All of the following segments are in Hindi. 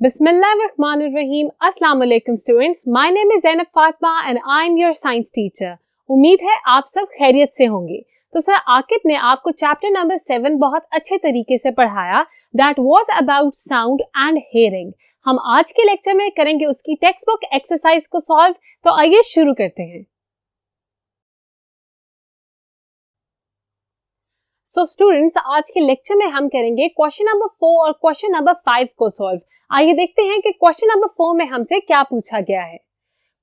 Bismillahirrahmanirrahim. Assalamu alaikum students. My name is Zainab Fatma and I am your science teacher. उम्मीद है आप सब खैरियत से होंगे। तो सर आकिब ने आपको चैप्टर नंबर 7 बहुत अच्छे तरीके से पढ़ाया। That was about sound and hearing. हम आज के लेक्चर में करेंगे उसकी टेक्स्ट बुक एक्सरसाइज को सॉल्व। तो आइए शुरू करते हैं। सो स्टूडेंट्स, आज के लेक्चर में हम करेंगे क्वेश्चन नंबर 4 और क्वेश्चन नंबर 5 को सॉल्व। आइए देखते हैं कि क्वेश्चन नंबर 4 में हमसे क्या पूछा गया है।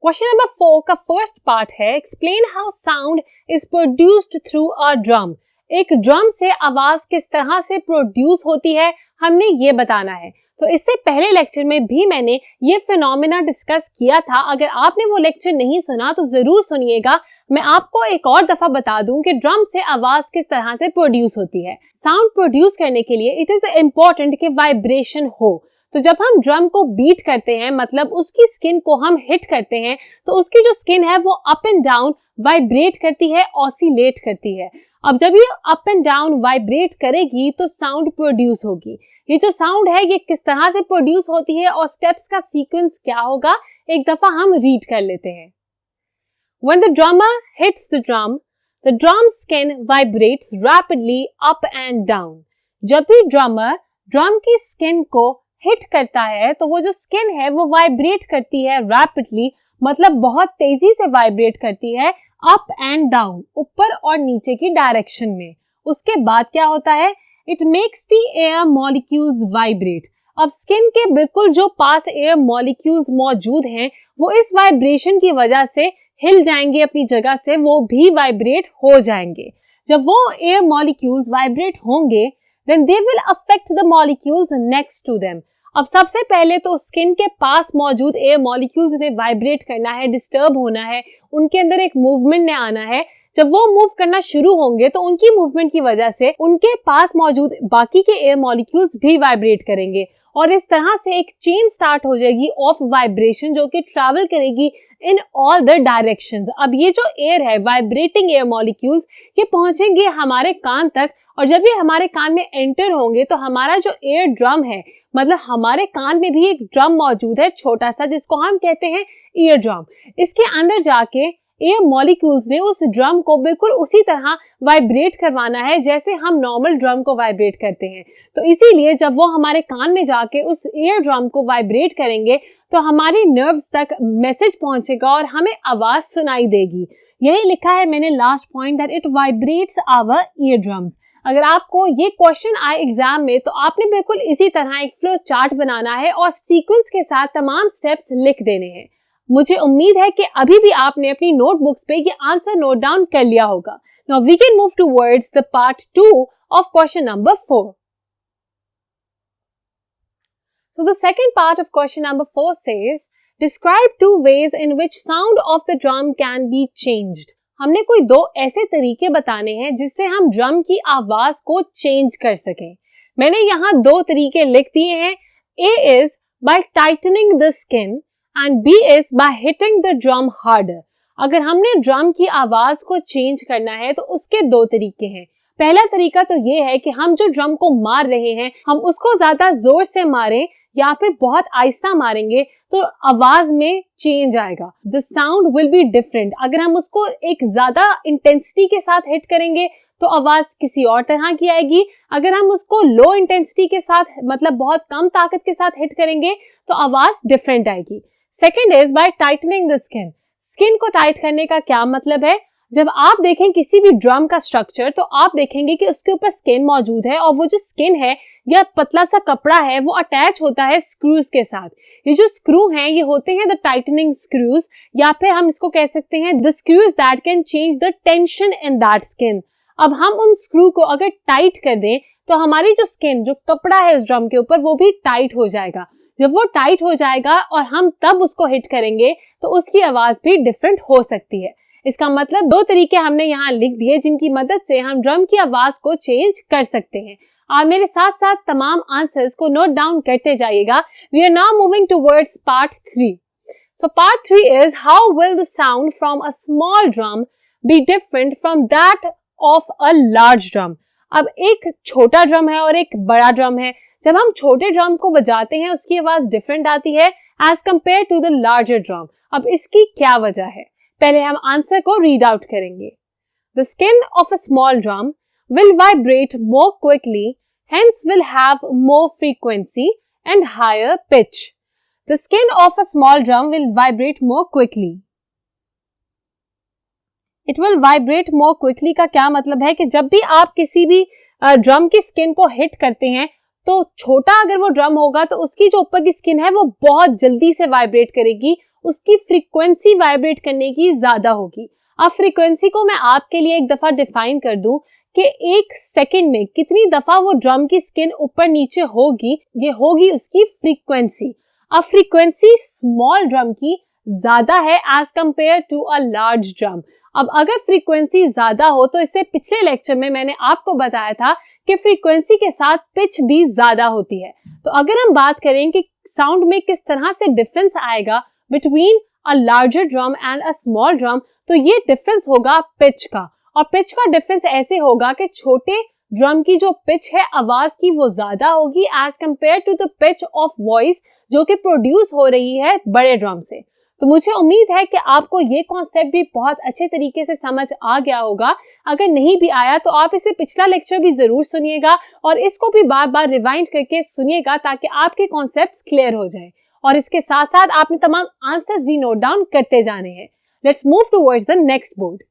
क्वेश्चन नंबर 4 का फर्स्ट पार्ट है explain how sound is produced through a drum. एक ड्रम से आवाज किस तरह से प्रोड्यूस होती है हमने ये बताना है। तो इससे पहले लेक्चर में भी मैंने ये फिनोमेना डिस्कस किया था। अगर आपने वो लेक्चर नहीं सुना तो जरूर सुनिएगा। मैं आपको एक और दफा बता दूं कि ड्रम से आवाज किस तरह से प्रोड्यूस होती है। साउंड प्रोड्यूस करने के लिए इट इज इम्पोर्टेंट कि वाइब्रेशन हो। तो जब हम ड्रम को बीट करते हैं, मतलब उसकी स्किन को हम हिट करते हैं, तो उसकी जो स्किन है वो अप एंड डाउन वाइब्रेट करती है, ऑसिलेट करती है। अब जब ये अप एंड डाउन वाइब्रेट करेगी तो साउंड प्रोड्यूस होगी। ये जो साउंड है ये किस तरह से प्रोड्यूस होती है और स्टेप्स का सीक्वेंस क्या होगा, एक दफा हम रीड कर लेते हैं। When the drummer hits the drum skin vibrates rapidly up and down. जब भी ड्रमर ड्रम की स्किन को हिट करता है तो वो जो स्किन है वो वाइब्रेट करती है रैपिडली, मतलब बहुत तेजी से वाइब्रेट करती है अप एंड डाउन, ऊपर और नीचे की डायरेक्शन में। उसके बाद क्या होता है, it makes the air molecules vibrate. अब स्किन के बिल्कुल जो पास एयर मॉलिक्यूल्स मौजूद हैं वो इस वाइब्रेशन की वजह से हिल जाएंगे अपनी जगह से, वो भी वाइब्रेट हो जाएंगे। जब वो एयर मॉलिक्यूल्स वाइब्रेट होंगे then they will affect the molecules next to them. अब सबसे पहले तो स्किन के पास मौजूद एयर मॉलिक्यूल्स ने वाइब्रेट करना है, डिस्टर्ब होना है, उनके अंदर एक मूवमेंट ने आना है। जब वो मूव करना शुरू होंगे तो उनकी मूवमेंट की वजह से उनके पास मौजूद बाकी के एयर मॉलिक्यूल्स भी वाइब्रेट करेंगे और इस तरह से एक चेन स्टार्ट हो जाएगी ऑफ वाइब्रेशन जो कि ट्रैवल करेगी इन ऑल द डायरेक्शंस। अब ये जो एयर है, वाइब्रेटिंग एयर मॉलिक्यूल्स, ये पहुंचेंगे हमारे कान तक और जब ये हमारे कान में एंटर होंगे तो हमारा जो एयर ड्रम है, मतलब हमारे कान में भी एक ड्रम मौजूद है छोटा सा जिसको हम कहते हैं ईयर ड्रम। इसके अंदर जाके एयर मॉलिक्यूल्स ने उस ड्रम को बिल्कुल उसी तरह वाइब्रेट करवाना है जैसे हम नॉर्मल ड्रम को वाइब्रेट करते हैं। तो इसीलिए जब वो हमारे कान में जाके उस एयर ड्रम को वाइब्रेट करेंगे तो हमारी नर्व्स तक मैसेज पहुंचेगा और हमें आवाज सुनाई देगी। यही लिखा है मैंने last point, that it vibrates our ear drums. अगर आपको ये क्वेश्चन आए एग्जाम में तो आपने बिल्कुल इसी तरह एक फ्लो चार्ट बनाना है और सीक्वेंस के साथ तमाम स्टेप्स लिख देने हैं। मुझे उम्मीद है कि अभी भी आपने अपनी नोटबुक्स पे ये आंसर नोट डाउन कर लिया होगा। Now we can move towards the part 2 of question number 4. So the second part of question number 4 says, describe 2 ways in which sound of the drum can be changed. हमने कोई 2 ऐसे तरीके बताने हैं जिससे हम ड्रम की आवाज को चेंज कर सकें। मैंने यहाँ 2 तरीके लिख दिए हैं। A is by tightening the skin and B is by hitting the drum harder. अगर हमने ड्रम की आवाज को चेंज करना है तो उसके 2 तरीके हैं। पहला तरीका तो ये है कि हम जो ड्रम को मार रहे हैं हम उसको ज्यादा जोर से मारें या फिर बहुत आहिस्ता मारेंगे तो आवाज में चेंज आएगा। The sound will be different. अगर हम उसको एक ज्यादा इंटेंसिटी के साथ हिट करेंगे तो आवाज किसी और तरह की आएगी। अगर हम उसको लो इंटेंसिटी के साथ, मतलब बहुत कम ताकत के साथ हिट करेंगे तो आवाज डिफरेंट आएगी। Second is by tightening the skin. Skin को टाइट करने का क्या मतलब है, जब आप देखें किसी भी ड्रम का स्ट्रक्चर तो आप देखेंगे कि उसके ऊपर स्किन मौजूद है और वो जो स्किन है या पतला सा कपड़ा है वो अटैच होता है स्क्रूज के साथ। ये जो स्क्रू हैं ये होते हैं द टाइटनिंग स्क्रूज, या फिर हम इसको कह सकते हैं the screws that can change the tension in that skin. अब हम उन स्क्रू को अगर टाइट कर दें तो हमारी जो स्किन, जो कपड़ा है उस ड्रम के ऊपर, वो भी टाइट हो जाएगा। जब वो टाइट हो जाएगा और हम तब उसको हिट करेंगे तो उसकी आवाज भी डिफरेंट हो सकती है। इसका मतलब 2 तरीके हमने यहाँ लिख दिए जिनकी मदद से हम ड्रम की आवाज को चेंज कर सकते हैं। आप मेरे साथ साथ तमाम आंसर्स को नोट डाउन करते जाइएगा। We are now moving towards part 3. So part 3 is how will the sound from a small drum be different from that of a large drum. अब एक छोटा ड्रम है और एक बड़ा ड्रम है। जब हम छोटे ड्रम को बजाते हैं उसकी आवाज डिफरेंट आती है as compare to the larger drum. अब इसकी क्या वजह है? पहले हम आंसर को रीड आउट करेंगे। The skin of a small drum will vibrate more quickly, hence will have more frequency and higher pitch. The skin of a small drum will vibrate more quickly. It will vibrate more quickly का क्या मतलब है कि जब भी आप किसी भी ड्रम की स्किन को हिट करते हैं तो छोटा अगर वो ड्रम होगा तो उसकी जो ऊपर की स्किन है वो बहुत जल्दी से वाइब्रेट करेगी, उसकी फ्रीक्वेंसी वाइब्रेट करने की ज्यादा होगी। अब फ्रीक्वेंसी को मैं आपके लिए एक दफा डिफाइन कर दूं कि एक सेकंड में कितनी दफा वो ड्रम की स्किन ऊपर नीचे होगी, ये होगी उसकी फ्रीक्वेंसी। अब फ्रीक्वेंसी स्मॉल ड्रम की ज्यादा है as compare to a large drum. अब अगर फ्रीक्वेंसी ज्यादा हो तो इससे पिछले लेक्चर में मैंने आपको बताया था कि फ्रीक्वेंसी के साथ पिच भी ज्यादा होती है। तो अगर हम बात करें कि साउंड में किस तरह से डिफरेंस आएगा between a larger drum and a small drum, तो ये डिफरेंस होगा पिच का। और पिच का डिफरेंस ऐसे होगा कि छोटे ड्रम की जो पिच है आवाज की वो ज्यादा होगी as compare to the pitch of voice जो कि प्रोड्यूस हो रही है बड़े ड्रम से। तो मुझे उम्मीद है कि आपको ये कॉन्सेप्ट भी बहुत अच्छे तरीके से समझ आ गया होगा। अगर नहीं भी आया तो आप इसे पिछला लेक्चर भी जरूर सुनिएगा और इसको भी बार बार रिवाइंड करके सुनिएगा ताकि आपके कॉन्सेप्ट्स क्लियर हो जाएं। और इसके साथ साथ आपने तमाम आंसर्स भी नोट डाउन करते जाने हैं। Let's move towards the next board.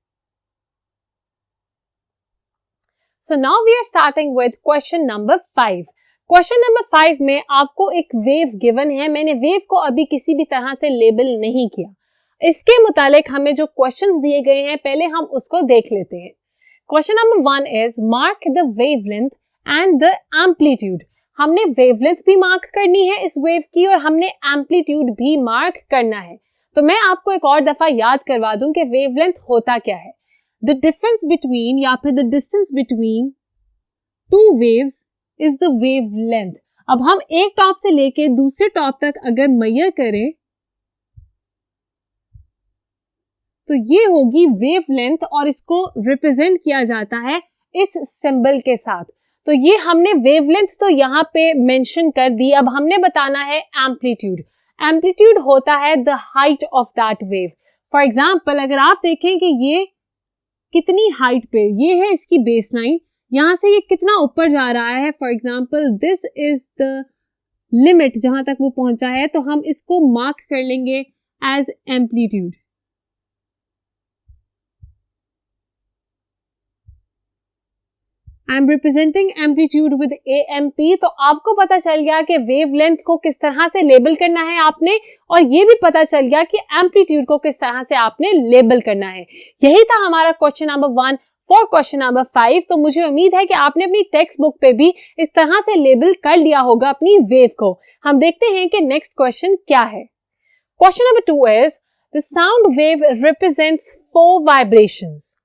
So now we are starting with question number 5. Question number 5 में आपको एक वेव गिवन है। मैंने वेव को अभी किसी भी तरह से लेबल नहीं किया। इसके मुतालिक हमें जो क्वेश्चंस दिए गए हैं पहले हम उसको देख लेते हैं। Question number 1 is mark the wavelength and the amplitude. हमने वेवलेंथ भी मार्क करनी है इस वेव की और हमने एम्पलीट्यूड भी मार्क करना है। तो मैं आपको एक और दफा याद करवा दूं कि वेवलेंथ होता क्या है। The difference between या फिर the distance between two waves is the wavelength. अब हम एक टॉप से लेके दूसरे टॉप तक अगर मेजर करें तो ये होगी वेवलेंथ और इसको रिप्रेजेंट किया जाता है इस सिंबल के साथ। तो ये हमने वेवलेंथ तो यहाँ पे मेंशन कर दी। अब हमने बताना है एम्पलीट्यूड। एम्पलीट्यूड होता है the height of that wave. For example अगर आप देखें कि ये कितनी हाइट पे, ये है इसकी बेसलाइन, यहां से ये कितना ऊपर जा रहा है। For example this is the limit जहां तक वो पहुंचा है, तो हम इसको मार्क कर लेंगे as amplitude. I am representing amplitude with AMP। तो आपको पता चल गया कि वेवलेंथ को किस तरह से लेबल करना है आपने, और ये भी पता चल गया कि एम्पलीट्यूड को किस तरह से आपने लेबल करना है। यही था हमारा question number 1 for question number 5। तो मुझे उम्मीद है कि आपने अपनी टेक्स्ट बुक पे भी इस तरह से लेबल कर लिया होगा अपनी वेव को। हम देखते हैं कि नेक्स्ट क्वेश्चन क्या है। Question number 2 is the sound wave represents 4 vibrations.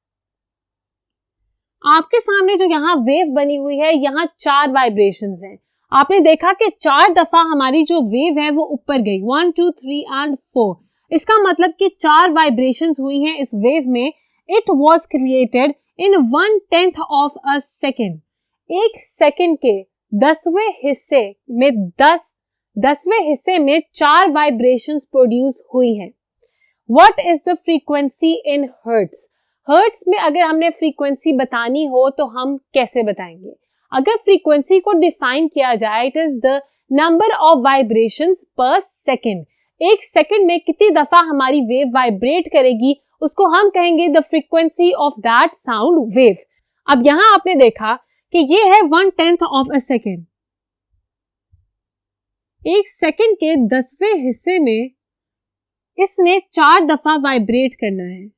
आपके सामने जो यहाँ वेव बनी हुई है, यहाँ 4 वाइब्रेशंस हैं। आपने देखा कि 4 दफा हमारी जो वेव है वो ऊपर गई, 1 2 3 एंड 4। इसका मतलब कि 4 वाइब्रेशंस हुई हैं इस वेव में। It was created in 1/10 of a second. एक सेकेंड के 10वें हिस्से में 4 वाइब्रेशंस प्रोड्यूस हुई हैं। What is the frequency in hertz? Hertz में अगर हमने फ्रीक्वेंसी बतानी हो तो हम कैसे बताएंगे? अगर फ्रीक्वेंसी को डिफाइन किया जाए, it is the number of vibrations पर सेकेंड। एक सेकेंड में कितनी दफा हमारी वेव वाइब्रेट करेगी उसको हम कहेंगे the frequency of that sound wave. अब यहां आपने देखा कि ये है 1/10 ऑफ अ सेकेंड। एक सेकेंड के 10वें हिस्से में इसने 4 दफा वाइब्रेट करना है।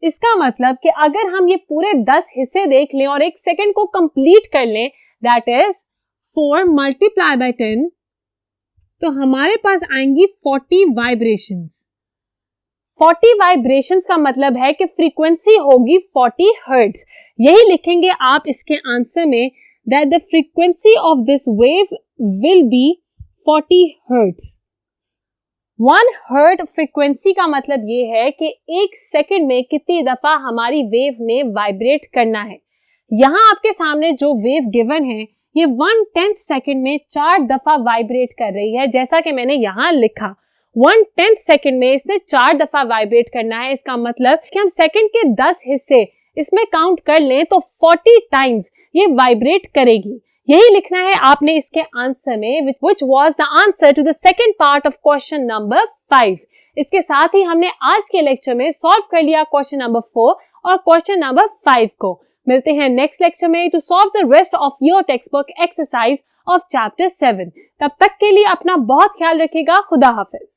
इसका मतलब कि अगर हम ये पूरे 10 हिस्से देख लें और एक सेकेंड को कंप्लीट कर लें, दैट इज 4 मल्टीप्लाई बाय 10, तो हमारे पास आएंगी 40 वाइब्रेशंस। 40 वाइब्रेशंस का मतलब है कि फ्रीक्वेंसी होगी 40 हर्ट्ज। यही लिखेंगे आप इसके आंसर में, that the frequency of this wave will be 40 hertz. 1 hertz frequency का मतलब ये है कि एक सेकंड में कितनी दफा हमारी वेव ने वाइब्रेट करना है। यहां आपके सामने जो वेव गिवन है ये 1/10 सेकंड में 4 दफा वाइब्रेट कर रही है, जैसा कि मैंने यहाँ लिखा। 1/10 सेकंड में इसने 4 दफा वाइब्रेट करना है। इसका मतलब कि हम सेकंड के 10 हिस्से इसमें काउंट कर लें तो 40 टाइम्स ये वाइब्रेट करेगी। यही लिखना है आपने इसके आंसर में, which was the answer to the second part of question number 5। इसके साथ ही हमने आज के लेक्चर में सॉल्व कर लिया क्वेश्चन नंबर 4 और क्वेश्चन नंबर 5 को। मिलते हैं नेक्स्ट लेक्चर में to solve the rest of your textbook exercise of chapter 7। तब तक के लिए अपना बहुत ख्याल रखिएगा। खुदा हाफिज।